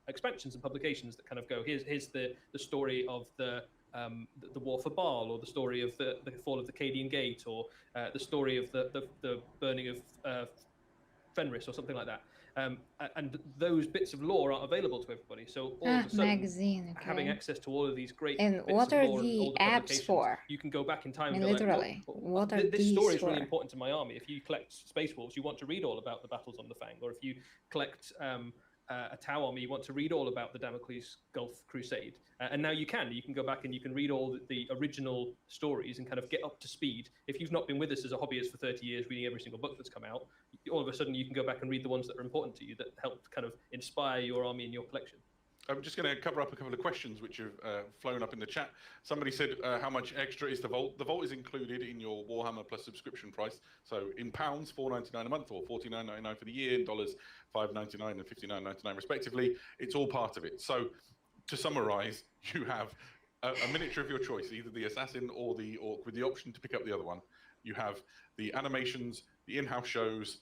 expansions and publications that kind of go, here's the story of the War for Baal, or the story of the fall of the Cadian Gate, or the story of the burning of Fenris, or something like that. and those bits of lore aren't available to everybody. So all of a sudden,
magazine, okay.
having access to all of these great
and
bits
what
of
are
lore and
the
older
apps
publications,
for?
you can go back in time
I mean,
and go
literally,
like,
what are
this
these
story is
for?
really important to my army. If you collect Space Wolves, you want to read all about the battles on the Fang, or if you collect a Tau army, you want to read all about the Damocles Gulf Crusade. And now you can go back and you can read all the original stories and kind of get up to speed. If you've not been with us as a hobbyist for 30 years reading every single book that's come out, all of a sudden you can go back and read the ones that are important to you, that helped kind of inspire your army and your collection.
I'm just going to cover up a couple of questions which have flown up in the chat. Somebody said, how much extra is the Vault? The Vault is included in your Warhammer Plus subscription price. So in pounds, $4.99 a month, or $49.99 for the year, in dollars, $5.99 and $59.99 respectively. It's all part of it. So to summarize, you have a miniature of your choice, either the Assassin or the Orc, with the option to pick up the other one. You have the animations, the in-house shows,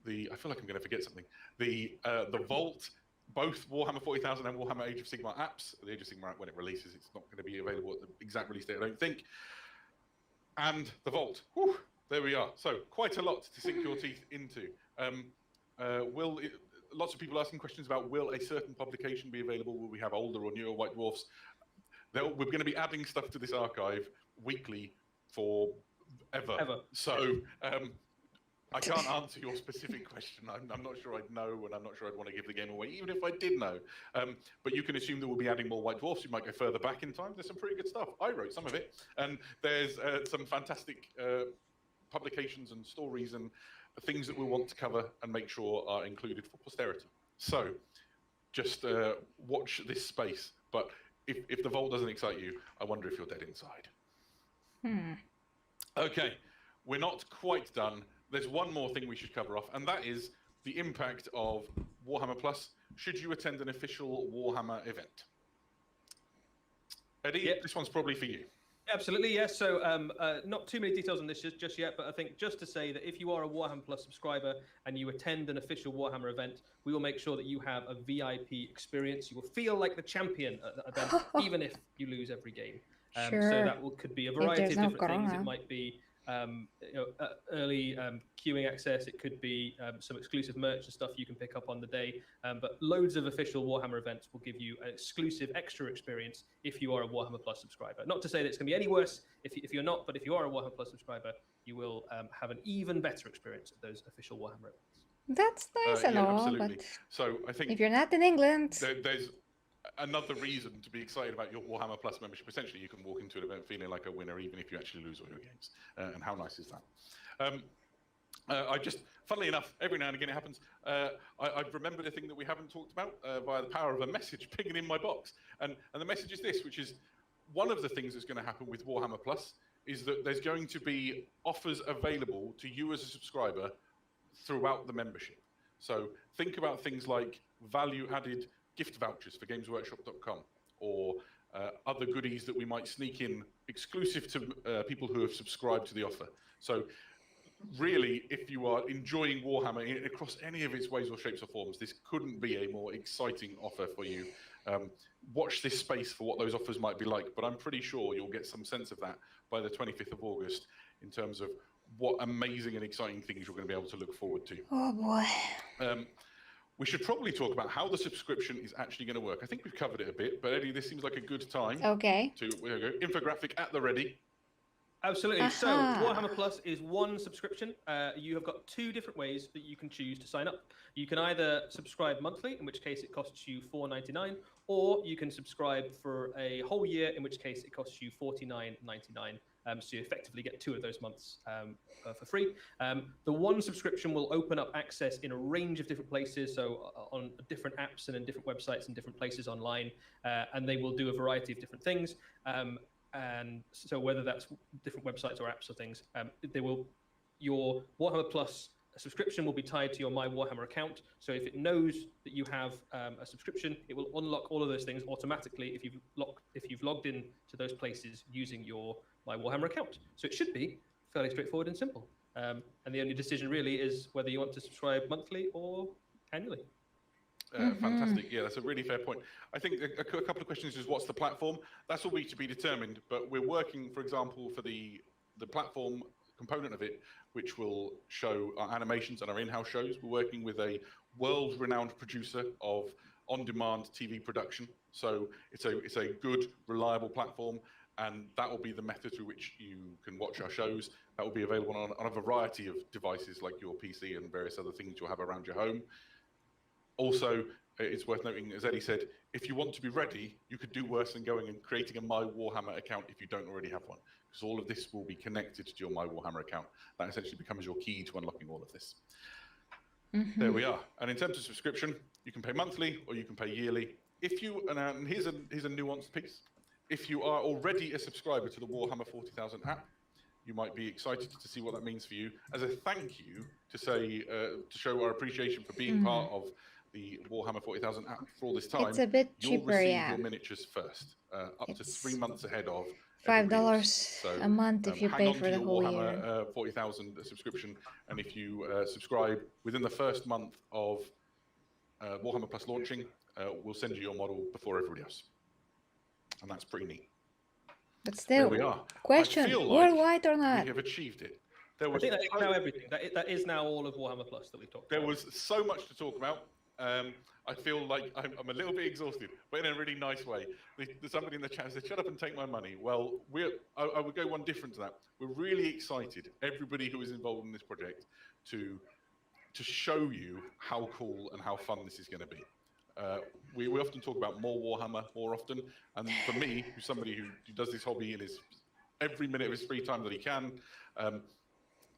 I feel like I'm going to forget something, the Vault, both Warhammer 40,000 and Warhammer Age of Sigmar apps. The Age of Sigmar, when it releases, it's not going to be available at the exact release date, I don't think. And the Vault. Whew, there we are. So quite a lot to sink your teeth into. Lots of people asking questions about, will a certain publication be available? Will we have older or newer White Dwarfs? We're going to be adding stuff to this archive weekly for ever. So I can't answer your specific question. I'm not sure I'd know, and I'm not sure I'd want to give the game away, even if I did know. But you can assume that we'll be adding more White Dwarfs. You might go further back in time. There's some pretty good stuff. I wrote some of it. And there's some fantastic publications and stories and things that we'll want to cover and make sure are included for posterity. So just watch this space. But if the Vault doesn't excite you, I wonder if you're dead inside. Okay, we're not quite done. There's one more thing we should cover off, and that is the impact of Warhammer Plus should you attend an official Warhammer event. Eddie, this one's probably for you.
Absolutely, yes. So not too many details on this just yet, but I think just to say that if you are a Warhammer Plus subscriber and you attend an official Warhammer event, we will make sure that you have a VIP experience. You will feel like the champion at that event, even if you lose every game.
Sure.
So that could be a variety of different things. It might be early queuing access. It could be some exclusive merch and stuff you can pick up on the day. But loads of official Warhammer events will give you an exclusive extra experience if you are a Warhammer Plus subscriber. Not to say that it's going to be any worse if you're not, but if you are a Warhammer Plus subscriber, you will have an even better experience at those official Warhammer events.
That's nice and all,
absolutely.
but
So I think
if you're not in England,
there's another reason to be excited about your Warhammer Plus membership. Essentially, you can walk into an event feeling like a winner, even if you actually lose all your games. And how nice is that? I just, funnily enough, every now and again it happens. I've remembered a thing that we haven't talked about via the power of a message pinging in my box. And the message is this, which is one of the things that's going to happen with Warhammer Plus is that there's going to be offers available to you as a subscriber throughout the membership. So think about things like value-added gift vouchers for gamesworkshop.com, or other goodies that we might sneak in exclusive to people who have subscribed to the offer. So really, if you are enjoying Warhammer across any of its ways or shapes or forms, this couldn't be a more exciting offer for you. Watch this space for what those offers might be like, but I'm pretty sure you'll get some sense of that by the 25th of August in terms of what amazing and exciting things you're going to be able to look forward to.
Oh boy.
We should probably talk about how the subscription is actually going to work. I think we've covered it a bit, but Eddie, this seems like a good time.
Okay.
There we go. Infographic at the ready.
Absolutely. So Warhammer Plus is one subscription. You have got two different ways that you can choose to sign up. You can either subscribe monthly, in which case it costs you $4.99, or you can subscribe for a whole year, in which case it costs you $49.99. So you effectively get 2 of those months for free. The one subscription will open up access in a range of different places, so on different apps and in different websites and different places online, and they will do a variety of different things. And so whether that's different websites or apps or things, your Warhammer Plus subscription will be tied to your My Warhammer account. So if it knows that you have a subscription, it will unlock all of those things automatically if you've logged in to those places using your My Warhammer account. So it should be fairly straightforward and simple. And the only decision really is whether you want to subscribe monthly or annually.
Fantastic. Yeah, that's a really fair point. I think a couple of questions is, what's the platform? That's all to be determined, but we're working, for example, for the platform component of it which will show our animations and our in-house shows. We're working with a world-renowned producer of on-demand TV production, so it's a good, reliable platform, and that will be the method through which you can watch our shows. That will be available on a variety of devices like your PC and various other things you'll have around your home. Also, it's worth noting, as Eddie said, if you want to be ready, you could do worse than going and creating a My Warhammer account if you don't already have one, because all of this will be connected to your My Warhammer account. That essentially becomes your key to unlocking all of this. There we are. And in terms of subscription, you can pay monthly or you can pay yearly. If you, and here's a nuanced piece. If you are already a subscriber to the Warhammer 40,000 app, you might be excited to see what that means for you. As a thank you to say, to show our appreciation for being part of the Warhammer 40,000 app for all this time,
it's a bit cheaper,
you'll receive your miniatures first, up to 3 months ahead of
$5 a month if you pay for the whole
Warhammer,
year.
40,000 subscription, and if you subscribe within the first month of Warhammer Plus launching, we'll send you your model before everybody else, and that's pretty neat.
But still,
there we are.
question, worldwide or not?
We have achieved it.
I think that is now everything. That is now all of Warhammer Plus that we've talked about.
There was so much to talk about. I feel like I'm a little bit exhausted, but in a really nice way. There's somebody in the chat said, "Shut up and take my money." Well, I would go one different to that. We're really excited, everybody who is involved in this project, to show you how cool and how fun this is going to be. We often talk about more Warhammer more often, and for me, who's somebody who does this hobby in his every minute of his free time that he can,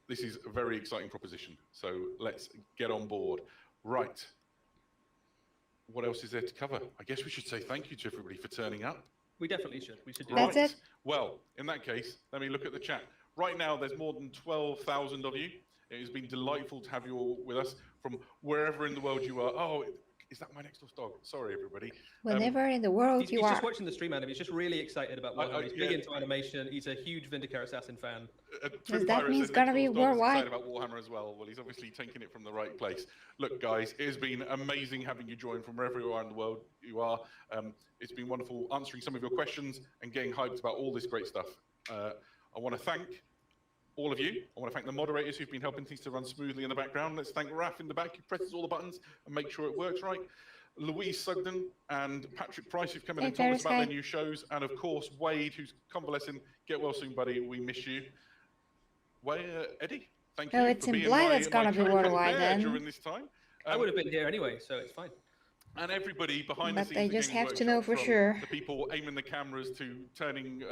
this is a very exciting proposition. So let's get on board. Right. What else is there to cover? I guess we should say thank you to everybody for turning up.
We definitely should. We should do
that. That's it.
Well, in that case, let me look at the chat. Right now, there's more than 12,000 of you. It has been delightful to have you all with us from wherever in the world you are. Oh, is that my next door dog? Sorry, everybody.
Whenever in the world
he's
are.
He's just watching the stream, Adam. He's just really excited about Warhammer. He's big into animation. He's a huge Vindicare Assassin fan.
Does that mean it's going to be worldwide?
Excited about Warhammer as well. Well, he's obviously taking it from the right place. Look, guys, it has been amazing having you join from wherever you are in the world you are. It's been wonderful answering some of your questions and getting hyped about all this great stuff. I want to thank all of you. I want to thank the moderators who've been helping things to run smoothly in the background. Let's thank Raf in the back who presses all the buttons and makes sure it works right. Louise Sugden and Patrick Price who've come in and told us about their new shows. And of course, Wade, who's convalescing. Get well soon, buddy. We miss you. Eddie, thank you.
Oh, it's implied it's going to be worldwide then.
During this time.
I would have been here anyway, so it's fine.
And everybody behind the scenes.
But they just have to know for sure.
The people aiming the cameras to turning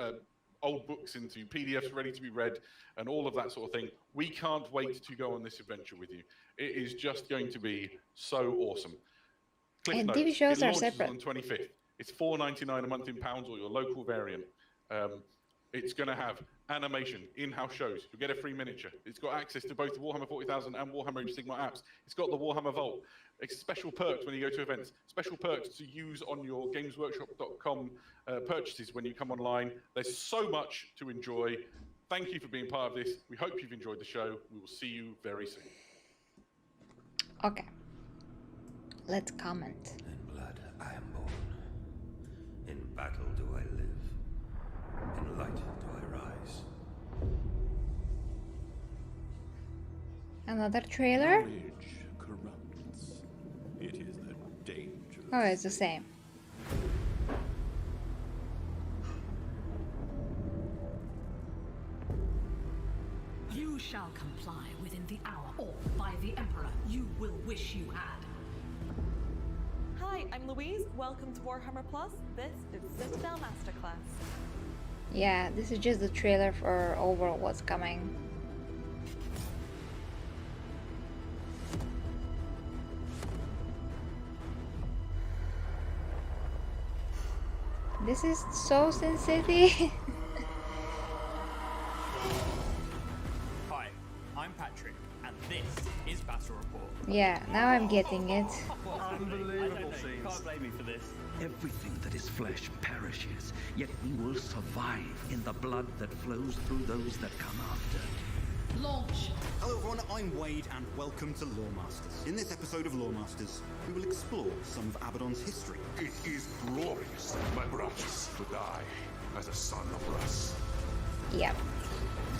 old books into PDFs ready to be read and all of that sort of thing. We can't wait to go on this adventure with you. It is just going to be so awesome. Cliff
and
notes,
TV shows are separate.
On the 25th. It's $4.99 a month in pounds or your local variant. It's going to have animation, in-house shows. You'll get a free miniature. It's got access to both the Warhammer 40,000 and Warhammer Age of Sigmar apps. It's got the Warhammer Vault. It's special perks when you go to events. Special perks to use on your gamesworkshop.com purchases when you come online. There's so much to enjoy. Thank you for being part of this. We hope you've enjoyed the show. We will see you very soon.
Okay. Let's comment.
In blood I am born. In battle do I live. In light do I rise.
Another trailer?
Knowledge corrupts. It is a danger.
Oh, it's the same.
You shall comply within the hour, or by the Emperor you will wish you had.
Hi, I'm Louise. Welcome to Warhammer Plus. This is Citadel Masterclass.
Yeah, this is just the trailer for overall what's coming. This is so Sin City.
Hi, I'm Patrick, and this is Battle Report.
Yeah, now I'm getting it.
Unbelievable scenes. Can't blame me for this.
Everything that is flesh perishes, yet we will survive in the blood that flows through those that come after.
Launch!
Hello everyone, I'm Wade and welcome to Lore Masters. In this episode of Lore Masters, we will explore some of Abaddon's history.
It is glorious, my brothers, to die as a son of Russ.
Yeah,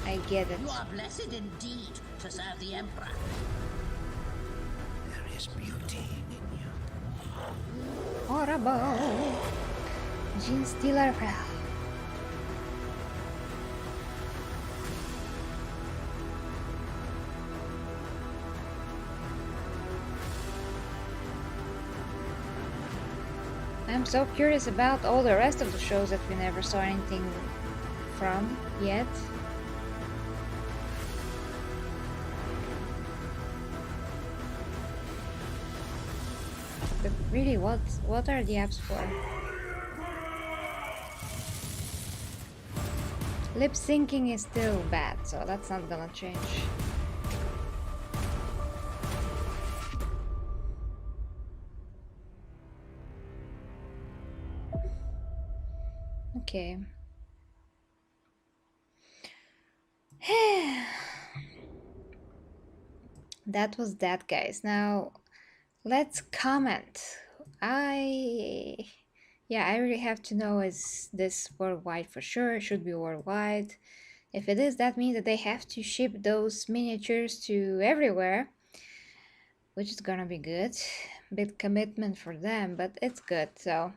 I get it.
You are blessed indeed to serve the Emperor.
There is beauty in you.
Horrible. Gene Stealer Fell. I'm so curious about all the rest of the shows that we never saw anything from yet. But really, what are the apps for? Lip syncing is still bad, so that's not gonna change. Okay. That was that, guys. Now let's comment. I really have to know, is this worldwide for sure? It should be worldwide. If it is, that means that they have to ship those miniatures to everywhere, which is gonna be good. Big commitment for them, but it's good. So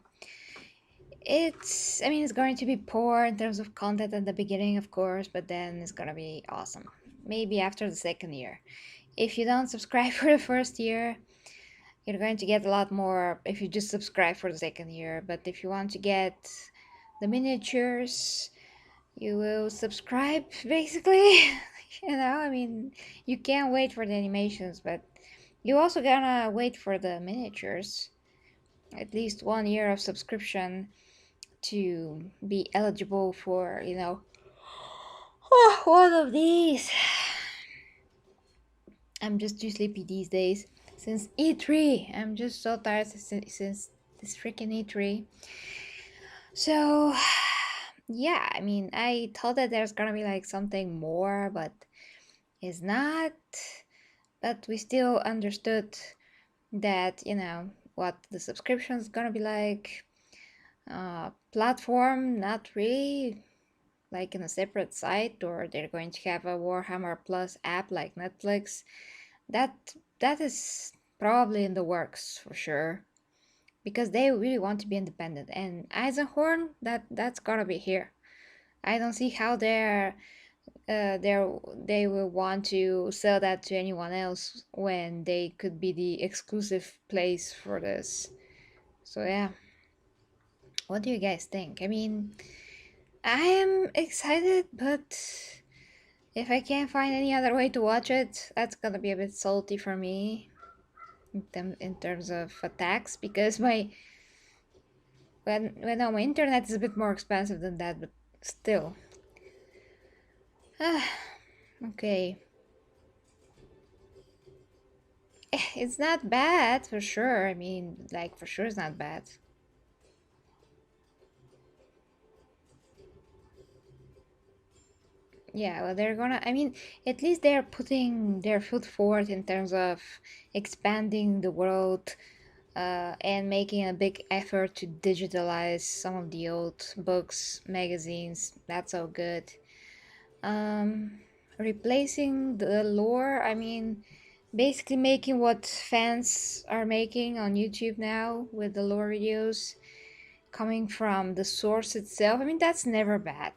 it's going to be poor in terms of content at the beginning, of course, but then it's gonna be awesome. Maybe after the second year. If you don't subscribe for the first year, you're going to get a lot more if you just subscribe for the second year. But if you want to get the miniatures, you will subscribe, basically. You can't wait for the animations, but you also gonna wait for the miniatures. At least 1 year of subscription to be eligible for, one of these. I'm just too sleepy these days. Since E3, I'm just so tired since this freaking E3. So, yeah, I thought that there's gonna be like something more, but it's not. But we understood that, what the subscription is gonna be like. Platform, not really, like in a separate site, or they're going to have a Warhammer Plus app like Netflix. That is probably in the works for sure, because they really want to be independent. And Eisenhorn, that's gonna be here. I don't see how they will want to sell that to anyone else when they could be the exclusive place for this. So yeah, what do you guys think? I am excited, but if I can't find any other way to watch it, that's gonna be a bit salty for me in terms of attacks, because my internet is a bit more expensive than that, but still. Okay. It's not bad for sure. For sure it's not bad. Yeah, well, they're gonna, at least they're putting their foot forward in terms of expanding the world and making a big effort to digitalize some of the old books, magazines. That's so good. Replacing the lore, basically making what fans are making on YouTube now with the lore videos coming from the source itself. That's never bad.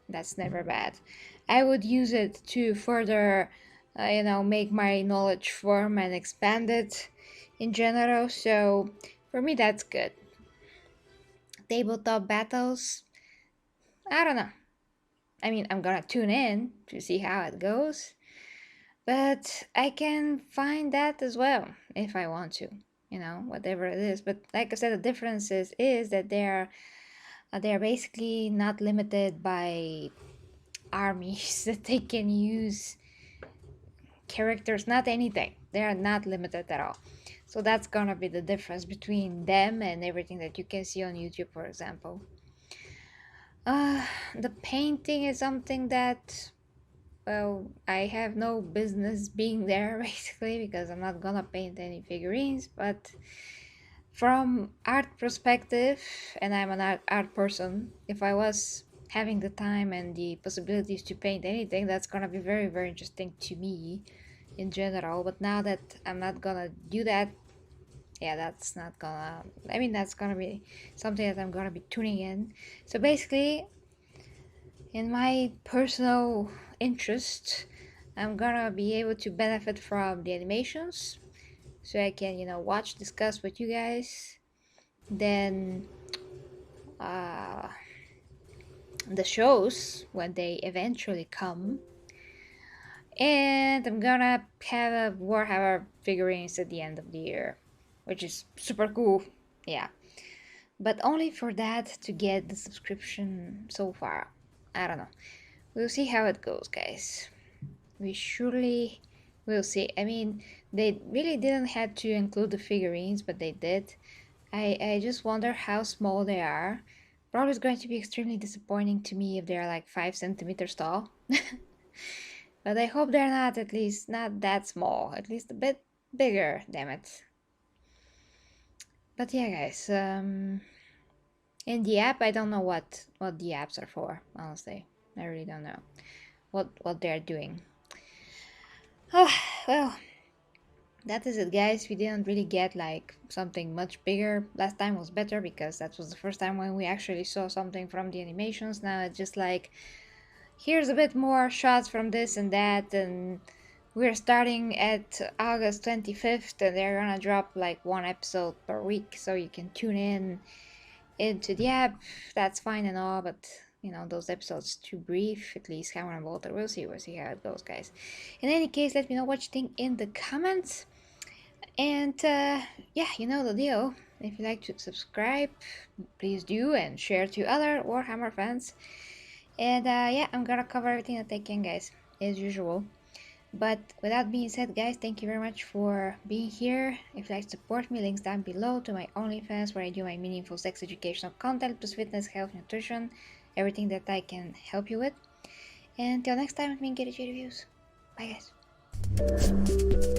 That's never bad. I would use it to further, make my knowledge form and expand it in general. So for me, that's good. Tabletop battles, I don't know. I'm gonna tune in to see how it goes, but I can find that as well if I want to, whatever it is. But like I said, the difference is that they're basically not limited by armies that they can use characters, not anything. They are not limited at all. So that's gonna be the difference between them and everything that you can see on YouTube, for example. The painting is something that, well, I have no business being there, basically, because I'm not gonna paint any figurines. But from art perspective, and I'm an art person, if I was having the time and the possibilities to paint anything, that's gonna be very, very interesting to me in general. But now that I'm not gonna do that, yeah, that's not gonna, I mean, that's gonna be something that I'm gonna be tuning in. So basically, in my personal interest, I'm gonna be able to benefit from the animations, so I can, you know, watch, discuss with you guys. Then the shows when they eventually come, and I'm gonna have a Warhammer figurines at the end of the year, which is super cool, yeah, but only for that to get the subscription so far. I don't know, we'll see how it goes, guys. We surely will see. I mean, they really didn't have to include the figurines, but they did. I just wonder how small they are. Probably it's going to be extremely disappointing to me if they're like 5 centimeters tall. But I hope they're not, at least not that small, at least a bit bigger, damn it. But yeah, guys, in the app, I don't know what the apps are for, honestly. I really don't know what they're doing. Oh, well, that is it, guys. We didn't really get like something much bigger. Last time was better because that was the first time when we actually saw something from the animations. Now it's just like, here's a bit more shots from this and that, and we're starting at August 25th, and they're gonna drop like 1 episode per week, so you can tune in into the app. That's fine and all, but you know, those episodes too brief, at least Hammer and Walter. We'll see how it goes, guys. In any case, let me know what you think in the comments. And yeah, you know the deal. If you like to subscribe, please do, and share to other Warhammer fans. And yeah, I'm gonna cover everything that I can, guys, as usual. But with that being said, guys, thank you very much for being here. If you'd like to support me, links down below to my OnlyFans, where I do my meaningful sex educational content, plus fitness, health, nutrition, everything that I can help you with. And until next time, with me, get reviews. Bye, guys.